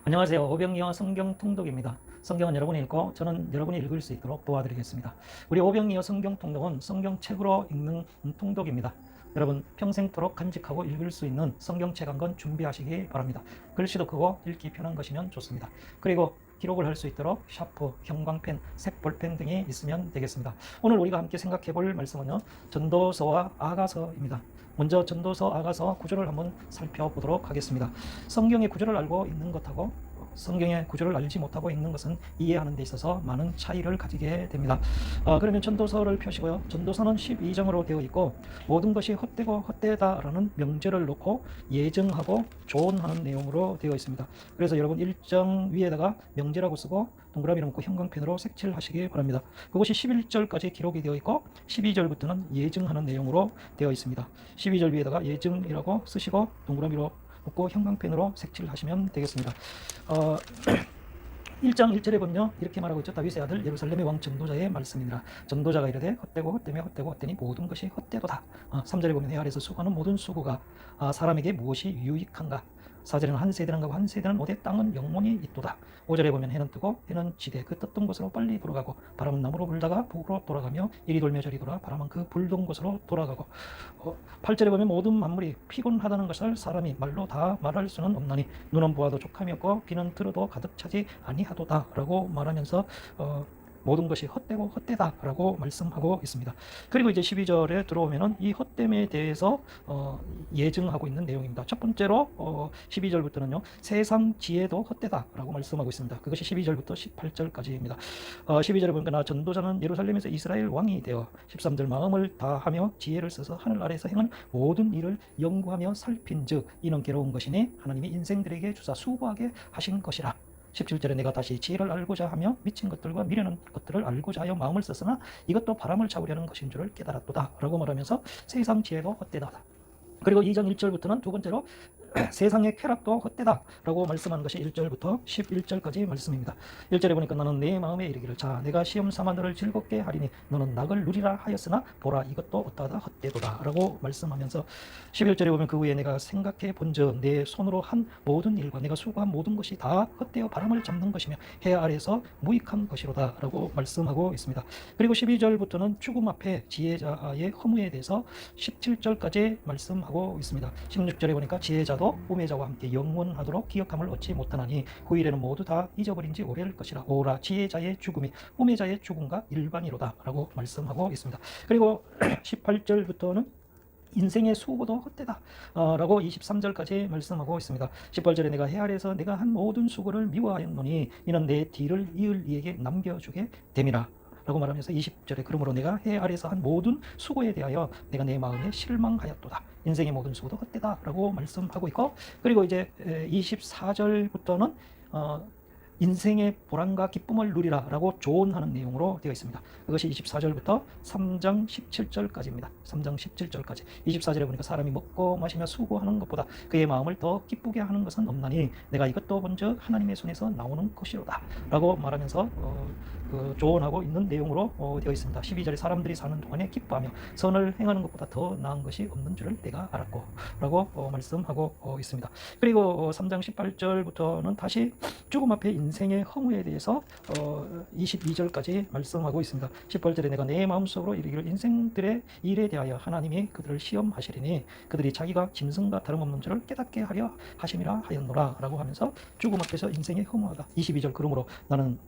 안녕하세요. 오병이어 성경 통독입니다. 성경은 여러분이 읽고 저는 여러분이 읽을 수 있도록 도와드리겠습니다. 우리 오병이어 성경 통독은 성경책으로 읽는 통독입니다. 여러분 평생토록 간직하고 읽을 수 있는 성경책 한 권 준비하시기 바랍니다. 글씨도 크고 읽기 편한 것이면 좋습니다. 그리고 기록을 할 수 있도록 샤프, 형광펜, 색볼펜 등이 있으면 되겠습니다. 오늘 우리가 함께 생각해 볼 말씀은요, 전도서와 아가서입니다. 먼저 전도서, 아가서 구조를 한번 살펴보도록 하겠습니다. 성경의 구조를 알고 있는 것하고 성경의 구조를 알지 못하고 읽는 것은 이해하는 데 있어서 많은 차이를 가지게 됩니다. 그러면 전도서를 펴시고요. 전도서는 12장으로 되어 있고 모든 것이 헛되고 헛되다라는 명제를 놓고 예증하고 조언하는 내용으로 되어 있습니다. 그래서 여러분 1장 위에다가 명제라고 쓰고 동그라미 놓고 형광펜으로 색칠하시기 바랍니다. 그것이 11절까지 기록이 되어 있고 12절부터는 예증하는 내용으로 되어 있습니다. 12절 위에다가 예증이라고 쓰시고 동그라미로 놓고 형광펜으로 색칠하시면 되겠습니다. 1장 1절에 보면요, 이렇게 말하고 있죠. 다윗의 아들 예루살렘의 왕 전도자의 말씀이니라. 전도자가 이르되 헛되고 헛되며 헛되고 헛되니 모든 것이 헛되도다. 3절에 보면 해 아래서 수고하는 모든 수고가 사람에게 무엇이 유익한가. 4절에는 한 세대는 가고 한 세대는 오되 땅은 영원히 있도다. 5절에 보면 해는 뜨고 해는 지되 그 떴던 곳으로 빨리 돌아가고 바람은 남으로 불다가 북으로 돌아가며 이리 돌며 저리 돌아 바람은 그 불던 곳으로 돌아가고 8절에 보면 모든 만물이 피곤하다는 것을 사람이 말로 다 말할 수는 없나니 눈은 보아도 족함이 없고 귀는 들어도 가득 차지 아니하도다 라고 말하면서 모든 것이 헛되고 헛되다라고 말씀하고 있습니다. 그리고 이제 12절에 들어오면은 이 헛됨에 대해서 예증하고 있는 내용입니다. 첫 번째로 12절부터는요, 세상 지혜도 헛되다라고 말씀하고 있습니다. 그것이 12절부터 18절까지입니다. 12절에 보니까 나 전도자는 예루살렘에서 이스라엘 왕이 되어 13절 마음을 다하며 지혜를 써서 하늘 아래에서 행한 모든 일을 연구하며 살핀즉 이는 괴로운 것이니 하나님이 인생들에게 주사 수고하게 하신 것이라. 17절에 내가 다시 지혜를 알고자 하며 미친 것들과 미련한 것들을 알고자 하여 마음을 썼으나 이것도 바람을 잡으려는 것인 줄을 깨달았도다 라고 말하면서 세상 지혜도 헛되다. 그리고 2장 1절부터는 두 번째로 세상의 쾌락도 헛되다 라고 말씀하는 것이 1절부터 11절까지 말씀입니다. 1절에 보니까 너는 내 마음에 이르기를 자 내가 시험 삼아 너를 즐겁게 하리니 너는 낙을 누리라 하였으나 보라 이것도 어떠하다 헛되도다 라고 말씀하면서 11절에 보면 그 후에 내가 생각해 본즉 내 손으로 한 모든 일과 내가 수고한 모든 것이 다 헛되어 바람을 잡는 것이며 해 아래에서 무익한 것이로다 라고 말씀하고 있습니다. 그리고 12절부터는 죽음 앞에 지혜자의 허무에 대해서 17절까지 말씀하고 있습니다. 16절에 보니까 지혜자 우매자와 함께 영원하도록 기억함을 얻지 못하나니 그 일에는 모두 다 잊어버린 지 오래일 것이라. 오라 지혜자의 죽음이 우매자의 죽음과 일반이로다 라고 말씀하고 있습니다. 그리고 18절부터는 인생의 수고도 헛되다 라고 23절까지 말씀하고 있습니다. 18절에 내가 해 아래에서 내가 한 모든 수고를 미워하였노니 이는 내 뒤를 이을 이에게 남겨주게 됨이라 라고 말하면서 20절에 그러므로 내가 해 아래에서 한 모든 수고에 대하여 내가 내 마음에 실망하였도다. 인생의 모든 수고도 헛되다 라고 말씀하고 있고, 그리고 이제 24절부터는 인생의 보람과 기쁨을 누리라 라고 조언하는 내용으로 되어 있습니다. 그것이 24절부터 3장 17절까지입니다. 3장 17절까지 24절에 보니까 사람이 먹고 마시며 수고하는 것보다 그의 마음을 더 기쁘게 하는 것은 없나니 내가 이것도 본즉 하나님의 손에서 나오는 것이로다 라고 말하면서 조언하고 있는 내용으로 되어 있습니다. 12절에 사람들이 사는 동안에 기뻐하며 선을 행하는 것보다 더 나은 것이 없는 줄을 내가 알았고 라고 말씀하고 있습니다. 그리고 3장 18절부터는 다시 죽음 앞에 인생의 허무에 대해서 22절까지 말씀하고 있습니다. 18절에 내가 내 마음속으로 이르기를 인생들의 일에 대하여 하나님이 그들을 시험하시리니 그들이 자기가 짐승과 다름없는 줄을 깨닫게 하려 하심이라 하였노라 라고 하면서 죽음 앞에서 인생의 허무하다. 22절 그러므로 나는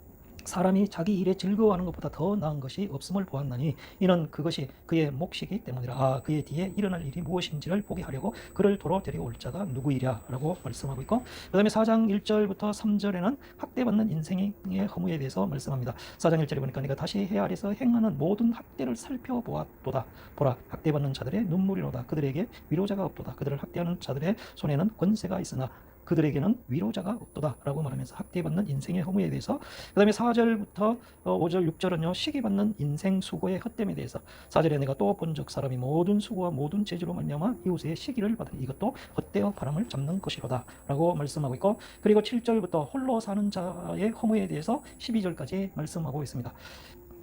사람이 자기 일에 즐거워하는 것보다 더 나은 것이 없음을 보았나니 이는 그것이 그의 몫이기 때문이라. 그의 뒤에 일어날 일이 무엇인지를 보게 하려고 그를 도로 데려올 자가 누구이랴 라고 말씀하고 있고, 그 다음에 4장 1절부터 3절에는 학대받는 인생의 허무에 대해서 말씀합니다. 4장 1절에 보니까 내가 다시 해 아래에서 행하는 모든 학대를 살펴보았도다. 보라 학대받는 자들의 눈물이로다. 그들에게 위로자가 없도다. 그들을 학대하는 자들의 손에는 권세가 있으나 그들에게는 위로자가 없도다 라고 말하면서 학대받는 인생의 허무에 대해서, 그 다음에 4절부터 5절 6절은요 시기받는 인생 수고의 헛됨에 대해서 4절에 내가 또 본즉 사람이 모든 수고와 모든 재주로 말미암아 이웃의 시기를 받으니 이것도 헛되어 바람을 잡는 것이로다 라고 말씀하고 있고, 그리고 7절부터 홀로 사는 자의 허무에 대해서 12절까지 말씀하고 있습니다.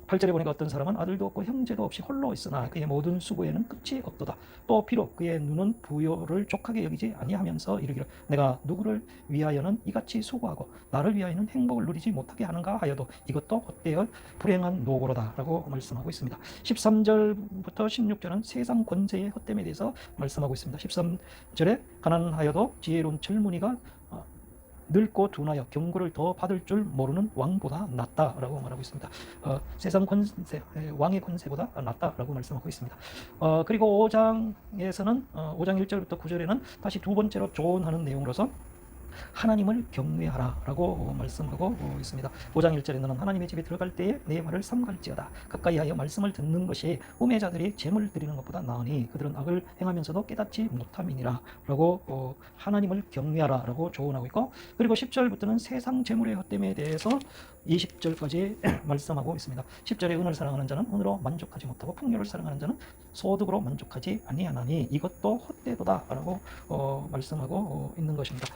8절에 보니까 어떤 사람은 아들도 없고 형제도 없이 홀로 있으나 그의 모든 수고에는 끝이 없도다. 또 비록 그의 눈은 부요를 족하게 여기지 아니하면서 이르기를 내가 누구를 위하여는 이같이 수고하고 나를 위하여는 행복을 누리지 못하게 하는가 하여도 이것도 헛되어 불행한 노고로다 라고 말씀하고 있습니다. 13절부터 16절은 세상 권세의 헛됨에 대해서 말씀하고 있습니다. 13절에 가난하여도 지혜로운 젊은이가 늙고 둔하여 경고를 더 받을 줄 모르는 왕보다 낫다라고 말하고 있습니다. 세상 권세, 왕의 권세보다 낫다라고 말씀하고 있습니다. 그리고 5장에서는 5장 1절부터 9절에는 다시 두 번째로 조언하는 내용으로서 하나님을 경외하라 라고 말씀하고 있습니다. 5장 1절에 너는 하나님의 집에 들어갈 때에 내 말을 삼갈지어다. 가까이 하여 말씀을 듣는 것이 우매자들이 재물 드리는 것보다 나으니 그들은 악을 행하면서도 깨닫지 못함이니라 라고 하나님을 경외하라 라고 조언하고 있고, 그리고 10절부터는 세상 재물의 헛됨에 대해서 20절까지 말씀하고 있습니다. 10절에 은을 사랑하는 자는 은으로 만족하지 못하고 풍요를 사랑하는 자는 소득으로 만족하지 아니하나니 이것도 헛되도다 라고 말씀하고 있는 것입니다.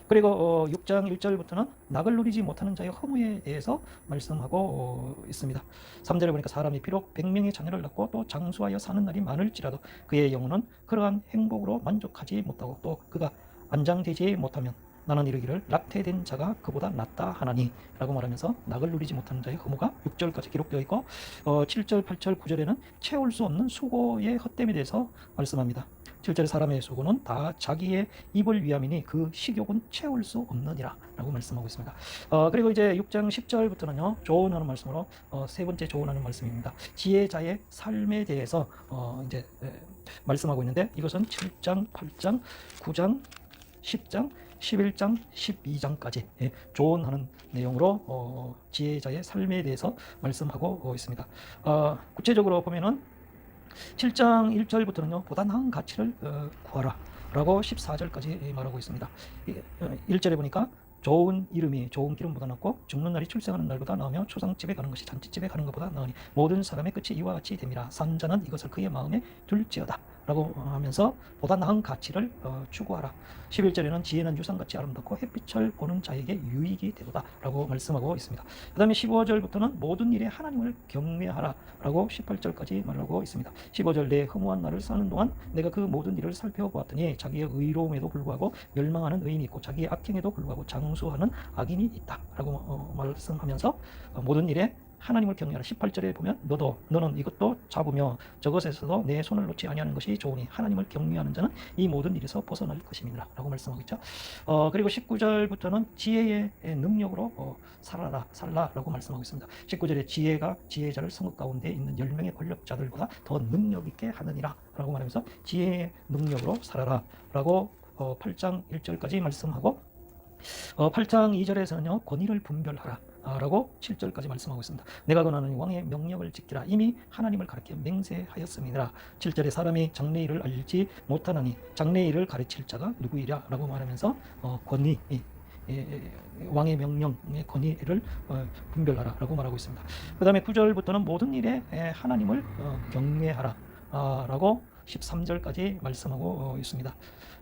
그리고 6장 1절부터는 낙을 누리지 못하는 자의 허무에 대해서 말씀하고 있습니다. 3절에 보니까 사람이 비록 100명의 자녀를 낳고 또 장수하여 사는 날이 많을지라도 그의 영혼은 그러한 행복으로 만족하지 못하고 또 그가 안장되지 못하면 나는 이르기를 낙태된 자가 그보다 낫다 하나니 라고 말하면서 낙을 누리지 못하는 자의 허무가 6절까지 기록되어 있고 7절, 8절, 9절에는 채울 수 없는 수고의 헛됨에 대해서 말씀합니다. 7절에 사람의 수고는 다 자기의 입을 위함이니 그 식욕은 채울 수 없느니라 라고 말씀하고 있습니다. 그리고 이제 6장 10절부터는요 조언하는 말씀으로 세 번째 조언하는 말씀입니다. 지혜자의 삶에 대해서 이제 말씀하고 있는데 이것은 7장, 8장, 9장, 10장, 11장, 12장까지 조언하는 내용으로 지혜자의 삶에 대해서 말씀하고 있습니다. 구체적으로 보면은 7장 1절부터는요 보다 나은 가치를 구하라 라고 14절까지 말하고 있습니다. 1절에 보니까 좋은 이름이 좋은 기름보다 낫고 죽는 날이 출생하는 날보다 나으며 초상집에 가는 것이 잔치집에 가는 것보다 나으니 모든 사람의 끝이 이와 같이 됨이라. 산 자는 이것을 그의 마음에 둘지어다 라고 하면서 보다 나은 가치를 추구하라. 11절에는 지혜는 유산같이 아름답고 햇빛을 보는 자에게 유익이 되도다 라고 말씀하고 있습니다. 그 다음에 15절부터는 모든 일에 하나님을 경외하라 라고 18절까지 말하고 있습니다. 15절 내 허무한 날을 사는 동안 내가 그 모든 일을 살펴보았더니 자기의 의로움에도 불구하고 멸망하는 의인이 있고 자기의 악행에도 불구하고 장수하는 악인이 있다 라고 말씀하면서 모든 일에 하나님을 경외하라. 18절에 보면 너는 이것도 잡으며 저것에서도 내 손을 놓지 아니하는 것이 좋으니 하나님을 경외하는 자는 이 모든 일에서 벗어날 것입니다 라고 말씀하고 있죠. 그리고 19절부터는 지혜의 능력으로 살라 라고 말씀하고 있습니다. 19절에 지혜가 지혜자를 성읍 가운데 있는 10명의 권력자들보다 더 능력 있게 하느니라 라고 말하면서 지혜의 능력으로 살아라 라고 8장 1절까지 말씀하고 8장 2절에서는요 권위를 분별하라 라고 7절까지 말씀하고 있습니다. 내가 권하는 왕의 명령을 지키라. 이미 하나님을 가르쳐 맹세하였음이니라. 7절에 사람이 장래일을 알지 못하나니 장래일을 가르칠 자가 누구이랴 라고 말하면서 권위 왕의 명령의 권위를 분별하라 라고 말하고 있습니다. 그 다음에 9절부터는 모든 일에 하나님을 경외하라 라고 13절까지 말씀하고 있습니다.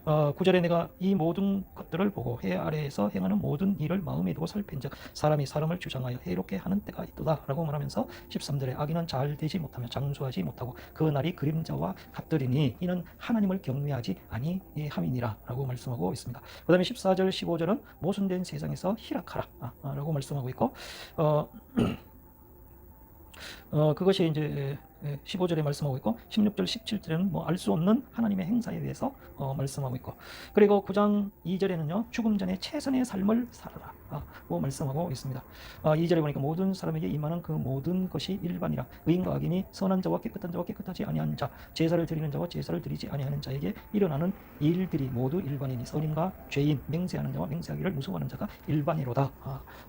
9절에 내가 이 모든 것들을 보고 해 아래에서 행하는 모든 일을 마음에 두고 살핀즉 사람이 사람을 주장하여 해롭게 하는 때가 있도다 라고 말하면서 13절에 악인은 잘 되지 못하며 장수하지 못하고 그 날이 그림자와 같으리니 이는 하나님을 경외하지 아니함이니라 라고 말씀하고 있습니다. 그 다음에 14절 15절은 모순된 세상에서 희락하라 라고 말씀하고 있고 그것이 이제 15절에 말씀하고 있고 16절 17절에는 뭐 알 수 없는 하나님의 행사에 대해서 말씀하고 있고 그리고 9장 2절에는요 죽음 전에 최선의 삶을 살아라 고 말씀하고 있습니다. 2절에 보니까 모든 사람에게 임하는 그 모든 것이 일반이라. 의인과 악인이 선한 자와 깨끗한 자와 깨끗하지 아니한 자 제사를 드리는 자와 제사를 드리지 아니하는 자에게 일어나는 일들이 모두 일반이니 선인과 죄인 맹세하는 자와 맹세하기를 무서워하는 자가 일반이로다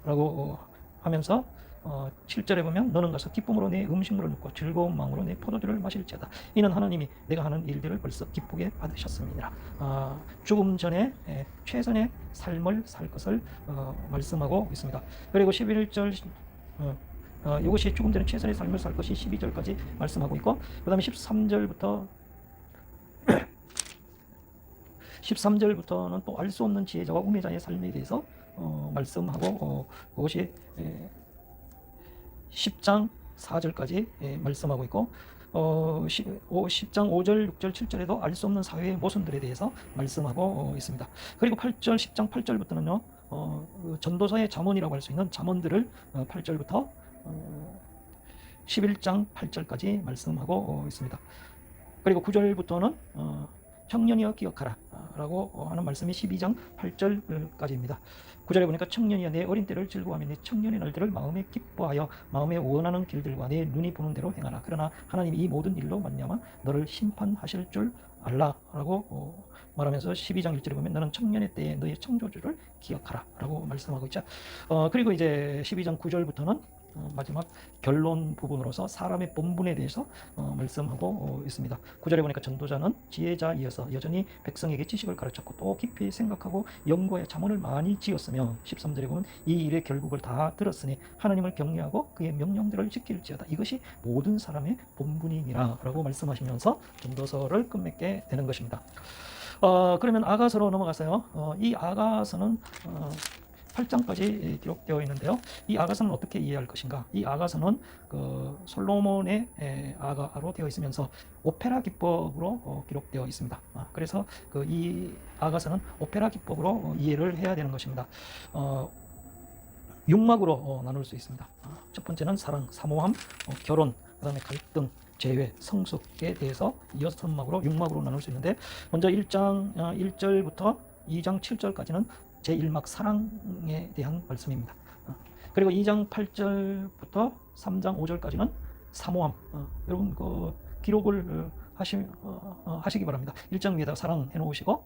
라고 하면서 7절에 보면 너는 가서 기쁨으로 내 음식물을 먹고 즐거운 마음으로 내 포도주를 마실지어다. 이는 하나님이 내가 하는 일들을 벌써 기쁘게 받으셨습니다. 죽음 전에 최선의 삶을 살 것을 말씀하고 있습니다. 그리고 11절 이것이 죽음 전에 최선의 삶을 살 것이 12절까지 말씀하고 있고 그 다음에 13절부터는 또 알 수 없는 지혜자와 우매자의 삶에 대해서 말씀하고 그것이 10장 4절까지 말씀하고 있고 10장 5절, 6절, 7절에도 알 수 없는 사회의 모순들에 대해서 말씀하고 있습니다. 그리고 8절, 10장 8절부터는요. 전도서의 잠언이라고 할 수 있는 잠언들을 8절부터 11장 8절까지 말씀하고 있습니다. 그리고 9절부터는 청년이여 기억하라 라고 하는 말씀이 12장 8절까지입니다. 9절에 보니까 청년이여 내 어린 때를 즐거워하며 내 청년의 날들을 마음에 기뻐하여 마음에 원하는 길들과 내 눈이 보는 대로 행하라. 그러나 하나님이 이 모든 일로 말미암아 너를 심판하실 줄 알라 라고 말하면서 12장 1절에 보면 너는 청년의 때에 너의 창조주를 기억하라 라고 말씀하고 있죠. 그리고 이제 12장 9절부터는 마지막 결론 부분으로서 사람의 본분에 대해서 말씀하고 있습니다. 9절에 보니까 전도자는 지혜자이어서 여전히 백성에게 지식을 가르쳤고 또 깊이 생각하고 연구하여 잠언을 많이 지었으며 13절에 보면 이 일의 결국을 다 들었으니 하나님을 경외하고 그의 명령들을 지킬지어다. 이것이 모든 사람의 본분이니라 라고 말씀하시면서 전도서를 끝맺게 되는 것입니다. 그러면 아가서로 넘어가서요. 이 아가서는 8장까지 기록되어 있는데요. 이 아가서는 어떻게 이해할 것인가? 이 아가서는 솔로몬의 아가로 되어 있으면서 오페라 기법으로 기록되어 있습니다. 그래서 이 아가서는 오페라 기법으로 이해를 해야 되는 것입니다. 6막으로 나눌 수 있습니다. 첫 번째는 사랑, 사모함, 결혼, 그 다음에 갈등, 재회, 성숙에 대해서 6막으로 6막으로 나눌 수 있는데 먼저 1장 1절부터 2장 7절까지는 제1막 사랑에 대한 말씀입니다. 그리고 2장 8절부터 3장 5절까지는 사모함. 여러분 기록을 하시기 바랍니다. 1장 위에다가 사랑 해놓으시고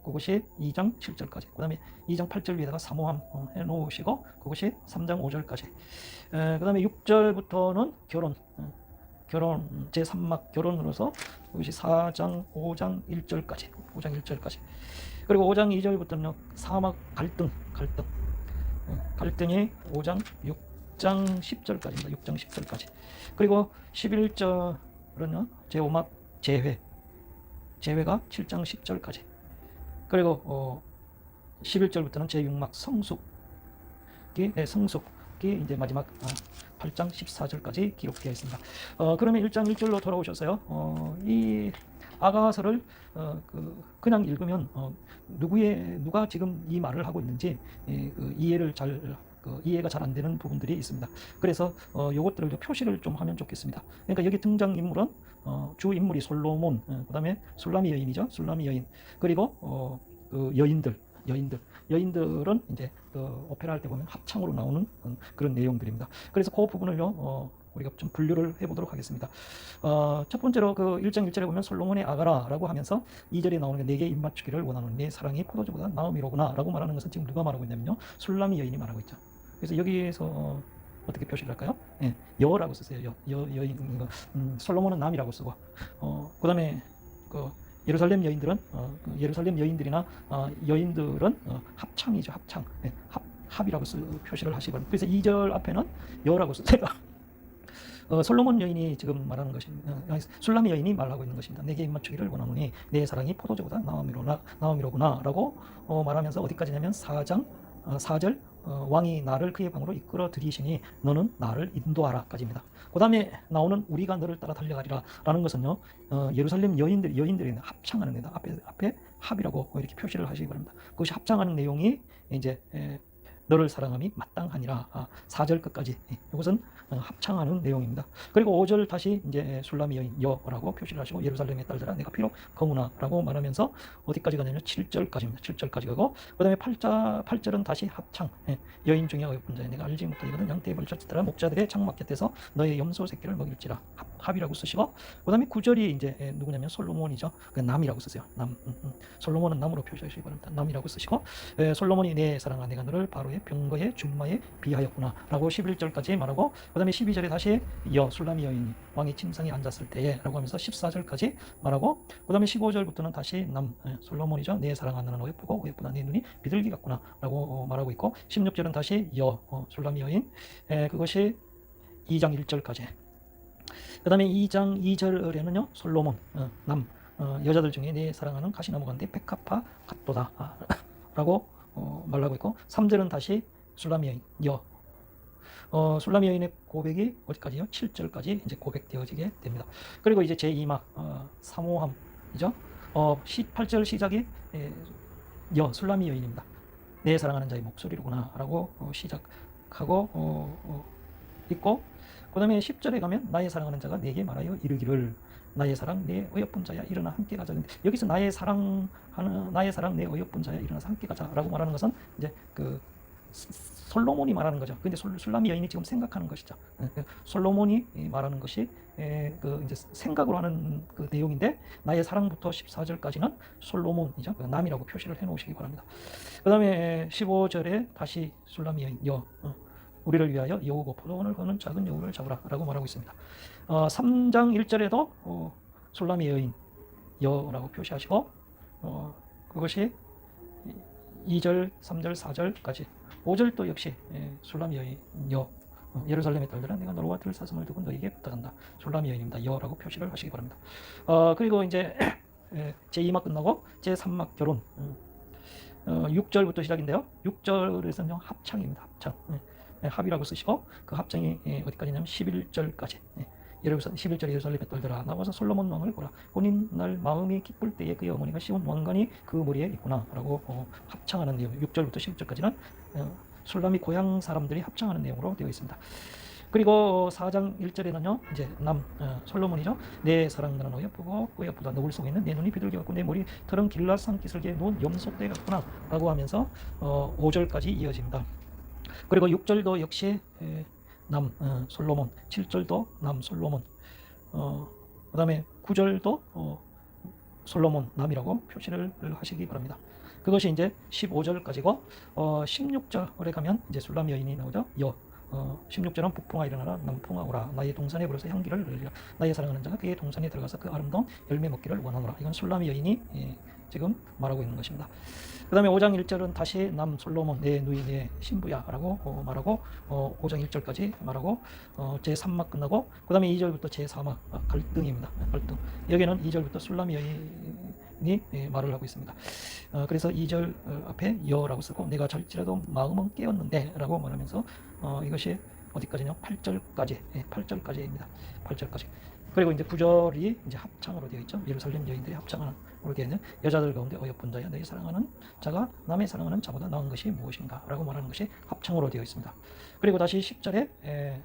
그것이 2장 7절까지, 그 다음에 2장 8절 위에다가 사모함 해놓으시고 그것이 3장 5절까지, 그 다음에 6절부터는 결혼 제3막 결혼으로서 그것이 4장 5장 1절까지, 그리고 5장 2절부터는 사막 갈등이 5장 6장 10절까지입니다. 6장 10절까지. 그리고 11절은요 제5막 재회가 7장 10절까지. 그리고 11절부터는 제6막 성숙이 이제 마지막 8장 14절까지 기록되어 있습니다. 그러면 1장 1절로 돌아오셔서요. 이 아가서를 그냥 읽으면 누가 지금 이 말을 하고 있는지 이해가 잘 안 되는 부분들이 있습니다. 그래서 요것들을 표시를 좀 하면 좋겠습니다. 그러니까 여기 등장인물은 주 인물이 솔로몬, 그 다음에 술라미 여인이죠. 술라미 여인. 그리고 여인들은 이제 오페라 할 때 보면 합창으로 나오는 그런 내용들입니다. 그래서 그 부분을요 우리가 좀 분류를 해보도록 하겠습니다. 첫 번째로 1장 1절에 보면 솔로몬의 아가라라고 하면서 2절에 나오는 게 내게 입맞추기를 원하는 내 사랑이 포도주보다 나음이로구나 라고 말하는 것은 지금 누가 말하고 있냐면요, 술라미 여인이 말하고 있죠. 그래서 여기에서 어떻게 표시를 할까요? 여라고 쓰세요. 여인. 솔로몬은 남이라고 쓰고, 그 다음에 예루살렘 여인들은 예루살렘 여인들이나 여인들은 합창이죠. 합창. 합이라고 표시를 하시기 바랍니다. 그래서 2절 앞에는 여라고 쓰세요. 솔로몬 여인이 지금 말하는 것입니다. 술라미 여인이 말하고 있는 것입니다. 내게 입맞추기를 원하노니 내 사랑이 포도주보다 나음이로구나 라고 말하면서 어디까지냐면 4절 왕이 나를 그의 방으로 이끌어 들이시니 너는 나를 인도하라 까지입니다. 그 다음에 나오는 우리가 너를 따라 달려가리라 라는 것은요, 예루살렘 여인들이 합창하는 데다 앞에 합이라고 이렇게 표시를 하시기 바랍니다. 그것이 합창하는 내용이 이제 너를 사랑함이 마땅하니라. 4절 끝까지 이것은 합창하는 내용입니다. 그리고 5절 다시 이제 술라미 여인 여라고 표시를 하시고 예루살렘의 딸들아 내가 비록 거무나라고 말하면서 어디까지 가냐면 7절까지입니다. 7절까지 가고 그 다음에 8절은 다시 합창. 여인 중에 어여쁜 자여 내가 알지 못하거든 양떼의 벌처치더라 목자들의 장막 곁에서 너의 염소 새끼를 먹일지라. 합이라고 쓰시고 그 다음에 9절이 이제 누구냐면 솔로몬이죠. 남이라고 쓰세요. 솔로몬은 남으로 표시하시기 바랍니다. 남이라고 쓰시고 솔로몬이 내 사랑아 내가 너를 바로의 병거의 준마에 비하였구나 라고 11절까지 말하고 그 다음에 12절에 다시 술라미 여인 왕이 침상에 앉았을 때에 라고 하면서 14절까지 말하고 그 다음에 15절부터는 다시 솔로몬이죠. 내 사랑아 너는 어여쁘고 어여쁘다 내 눈이 비둘기 같구나 라고 말하고 있고 16절은 다시 술라미 여인 그것이 2장 1절까지. 그 다음에 2장 2절에는요 솔로몬 여자들 중에 내 사랑하는 가시나무 같은데 백합화 같도다 라고 말하고 있고 3절은 다시 술라미 여인 술람 여인의 고백이 어디까지요? 7절까지 이제 고백되어지게 됩니다. 그리고 이제 제2막 사모함이죠. 18절 시작이 술람이 여인입니다. 내 사랑하는 자의 목소리로구나 라고 시작하고 있고, 그 다음에 10절에 가면 나의 사랑하는 자가 내게 말하여 이르기를 나의 사랑 내 어여쁜 자야 일어나 함께 가자. 근데 여기서 나의 사랑 내 어여쁜 자야 일어나서 함께 가자라고 말하는 것은 이제 그 솔로몬이 말하는 거죠. 근데 술람이 여인이 지금 생각하는 것이죠. 솔로몬이 말하는 것이 그 이제 생각으로 하는 그 내용인데, 나의 사랑부터 14절까지는 솔로몬이죠. 그 남이라고 표시를 해 놓으시기 바랍니다. 그 다음에 15절에 다시 술람이 여인 우리를 위하여 여우고 포도원을 거는 작은 여우를 잡으라 라고 말하고 있습니다. 3장 1절에도 술람이 여인 여라고 표시하시고, 그것이 2절, 3절, 4절까지 5절도 역시 술람 여인 여 예루살렘의 딸들아 내가 너와 들 사슴을 두고 너에게 부탁한다. 술람 여인입니다. 여라고 표시를 하시기 바랍니다. 그리고 이제 제2막 끝나고 제3막 결혼 6절부터 시작인데요. 6절에서는 합창입니다. 합창. 합이라고 쓰시고, 그 합창이 어디까지냐면 11절까지. 11절 예루살렘의 딸들아 나와서 솔로몬 왕을 보라. 본인 날 마음이 기쁠 때에 그의 어머니가 씌운 왕관이 그 머리에 있구나 라고 합창하는 내용. 6절부터 11절까지는 술람이 고향 사람들이 합창하는 내용으로 되어 있습니다. 그리고 4장 1절에는요 이제 솔로몬이죠. 내 사랑 나는 어여쁘고 어여쁘다. 너울 속에 있는 내 눈이 비둘기 같고 내 머리 털은 길라산 기슭에 놓은 염소떼 같구나 라고 하면서 5절까지 이어집니다. 그리고 6절도 역시 솔로몬, 7절도 솔로몬, 그 다음에 9절도 솔로몬 남이라고 표시를 하시기 바랍니다. 그것이 이제 15절까지고, 16절에 가면 이제 술람 여인이 나오죠. 16절은 북풍아 일어나라 남풍아 오라 나의 동산에 불어서 향기를 흘리라 나의 사랑하는 자가 그의 동산에 들어가서 그 아름다운 열매 먹기를 원하노라. 이건 술람 여인이 지금 말하고 있는 것입니다. 그 다음에 5장 1절은 다시 남 솔로몬 내 누이 내 신부야 라고 말하고 5장 1절까지 말하고 제3막 끝나고, 그 다음에 2절부터 제4막 갈등입니다. 갈등. 여기는 2절부터 술람 여인이 말을 하고 있습니다. 그래서 2절 앞에 여라고 쓰고 내가 잘지라도 마음은 깨었는데 라고 말하면서 이것이 어디까지냐 8절까지 8절까지입니다. 8절까지. 그리고 이제 9절이 이제 합창으로 되어 있죠. 예루살렘 여인들이 합창하는 으로 되어 있는 여자들 가운데 어여쁜 자야 너희 사랑하는 자가 남의 사랑하는 자보다 나은 것이 무엇인가 라고 말하는 것이 합창으로 되어 있습니다. 그리고 다시 10절에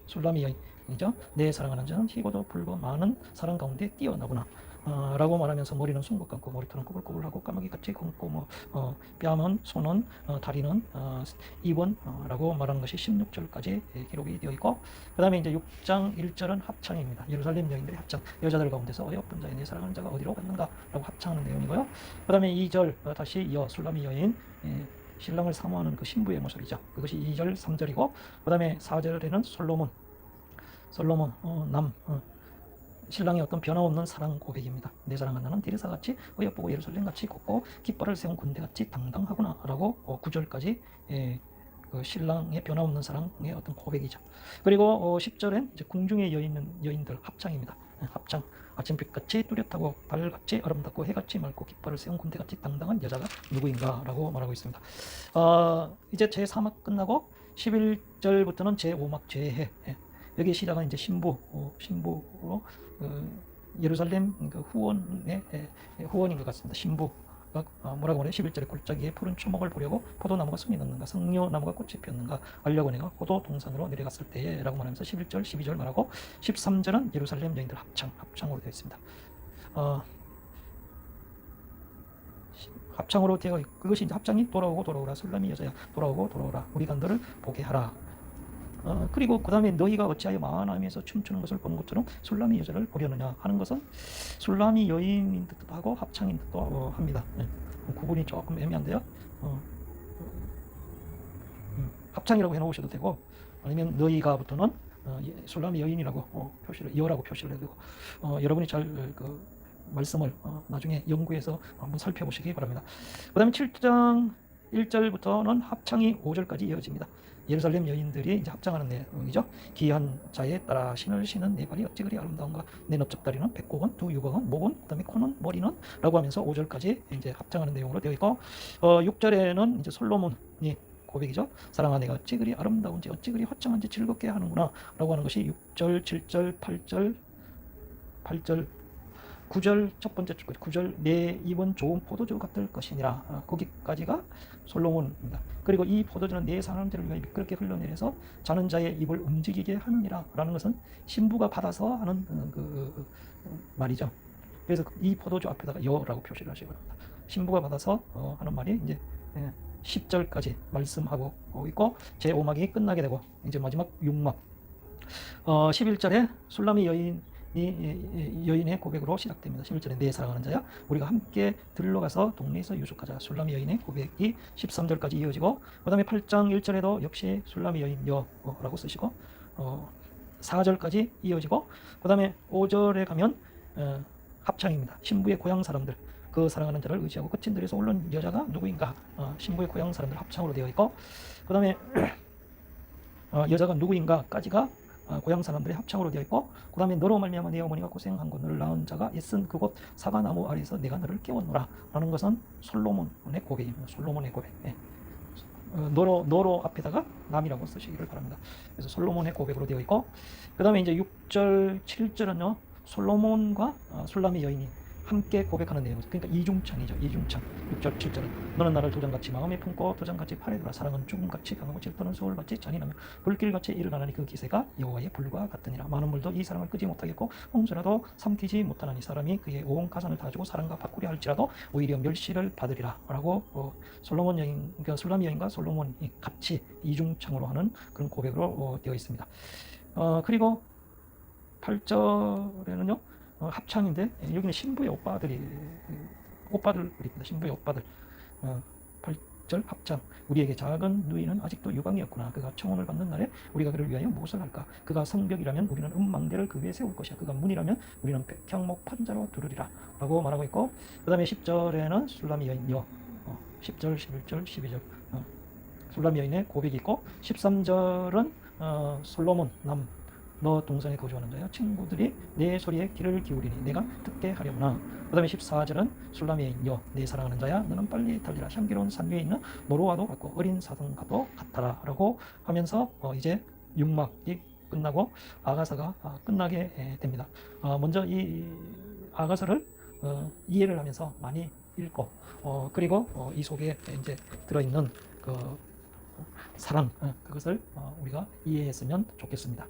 술람이 여인이죠. 내 사랑하는 자는 희고도 불고 많은 사랑 가운데 뛰어나구나 라고 말하면서 머리는 숭긋 감고 머리털은 꼬불꼬불하고 까마귀같이 검고 뺨은 손은 다리는 입은 라고 말하는 것이 16절까지 기록이 되어 있고, 그 다음에 이제 6장 1절은 합창입니다. 예루살렘 여인들의 합창. 여자들 가운데서 어여쁜 자여 내 사랑하는 자가 어디로 갔는가 라고 합창하는 내용이고요. 그 다음에 2절 다시 술람이 여인 신랑을 사모하는 그 신부의 모습이죠. 그것이 2절 3절이고, 그 다음에 4절에는 솔로몬 신랑의 어떤 변함없는 사랑 고백입니다. 내 사랑한 나는 디르사같이 어여쁘고 예루살렘같이 곱고 깃발을 세운 군대같이 당당하구나 라고 9절까지 그 신랑의 변함없는 사랑의 어떤 고백이죠. 그리고 10절엔 이제 궁중에 여인들 합창입니다. 합창. 아침빛같이 뚜렷하고 달같이 아름답고 해같이 맑고 깃발을 세운 군대같이 당당한 여자가 누구인가 라고 말하고 있습니다. 이제 제3막 끝나고 11절부터는 제5막 제해. 여기 시작은 이제 신부로 예루살렘 그 후원인 것 같습니다. 신부가 뭐라고 말해요? 11절에 골짜기에 푸른 초목을 보려고 포도나무가 순이 났는가 성녀나무가 꽃이 피었는가 알려고 내가 고도 동산으로 내려갔을 때에 라고 말하면서 11절 12절 말하고, 13절은 예루살렘 여인들 합창으로 되어 있습니다. 합창으로 되어 있고, 그것이 이제 합창이 돌아오고 돌아오라 술람이 여자야 돌아오고 돌아오라 우리 간들을 보게 하라. 그리고 그 다음에 너희가 어찌하여 마하나임에서 춤추는 것을 보는 것처럼 술람이 여자를 보려느냐 하는 것은 술람이 여인인 듯도 하고 합창인 듯도 합니다. 구분이 조금 애매한데요. 합창이라고 해놓으셔도 되고, 아니면 너희가부터는 술람이 여인이라고 여라고 표시를 해도 되고, 여러분이 잘 말씀을 나중에 연구해서 한번 살펴보시기 바랍니다. 그 다음에 7장 1절부터는 합창이 5절까지 이어집니다. 예루살렘 여인들이 이제 합창하는 내용이죠. 귀한 자에 따라 신을 신은 내 발이 어찌 그리 아름다운가 내 넓적다리는 배꼽은 두 유곽은 목은 그다음에 코는 머리는 라고 하면서 5절까지 이제 합창하는 내용으로 되어 있고, 6절에는 이제 솔로몬이 고백이죠. 사랑아 내가 어찌 그리 아름다운지 어찌 그리 화창한지 즐겁게 하는구나 라고 하는 것이 6절, 7절, 8절 9절 첫 번째 줄 9절 내 입은 좋은 포도주 같을 것이니라. 거기까지가 솔로몬입니다. 그리고 이 포도주는 내 사람들을 위하여 미끄럽게 흘러내려서 자는 자의 입을 움직이게 하느니라 라는 것은 신부가 받아서 하는 말이죠. 그래서 이 포도주 앞에다가 여라고 표시를 하시기 바랍니다. 신부가 받아서 하는 말이 이제 10절까지 말씀하고 있고 제5막이 끝나게 되고 이제 마지막 6막 11절에 술람이 여인의 고백으로 시작됩니다. 11절에 내 사랑하는 자야 우리가 함께 들러가서 동네에서 유숙하자. 술람이 여인의 고백이 13절까지 이어지고 그 다음에 8장 1절에도 역시 술람이 여인 여라고 쓰시고 4절까지 이어지고 그 다음에 5절에 가면 합창입니다. 신부의 고향 사람들 그 사랑하는 자를 의지하고 끝인 들에서 올라온 여자가 누구인가. 신부의 고향 사람들 합창으로 되어 있고 그 다음에 여자가 누구인가까지가 고향 사람들의 합창으로 되어 있고 그 다음에 너로 말미암아 내 어머니가 고생한 것 너를 낳은 자가 애쓴 그곳 사과나무 아래에서 내가 너를 깨웠노라 라는 것은 솔로몬의 고백입니다. 솔로몬의 고백. 너로 앞에다가 남이라고 쓰시기를 바랍니다. 그래서 솔로몬의 고백으로 되어 있고 그 다음에 이제 6절 7절은요 솔로몬과 술람의 여인이 함께 고백하는 내용이죠. 그러니까 이중창이죠. 이중창. 6절 7절은 너는 나를 도장같이 마음에 품고 도장같이 팔에 두라. 사랑은 죽음같이 강하고 질투는 소울같이 잔인하며 불길같이 일어나니 그 기세가 여호와의 불과 같으니라. 많은 물도 이 사랑을 끄지 못하겠고 홍수라도 삼키지 못하나니 사람이 그의 온 가산을 다 주고 사랑과 바꾸려 할지라도 오히려 멸시를 받으리라 라고 솔로몬 여인, 그러니까 술람 여인과 솔로몬이 같이 이중창으로 하는 그런 고백으로 되어 있습니다. 그리고 8절에는요 합창인데 여기는 신부의 오빠들입니다. 신부의 오빠들. 8절 합창. 우리에게 작은 누이는 아직도 유방이었구나. 그가 청혼을 받는 날에 우리가 그를 위하여 무엇을 할까? 그가 성벽이라면 우리는 음망대를 그 위에 세울 것이야. 그가 문이라면 우리는 백향목 판자로 두르리라 라고 말하고 있고 그 다음에 10절에는 술람이 여인 여 10절 11절 12절 술람이 여인의 고백이 있고 13절은 솔로몬 남 너 동산에 거주하는 자야 친구들이 내 소리에 귀를 기울이니 내가 듣게 하려구나. 그 다음에 14절은 술람의 여인 여 내 사랑하는 자야 너는 빨리 달리라. 향기로운 산 위에 있는 노루와도 같고 어린 사슴과도 같아라 라고 하면서 이제 6막이 끝나고 아가서가 끝나게 됩니다. 먼저 이 아가서를 이해를 하면서 많이 읽고 그리고 이 속에 이제 들어있는 그 사랑 그것을 우리가 이해했으면 좋겠습니다.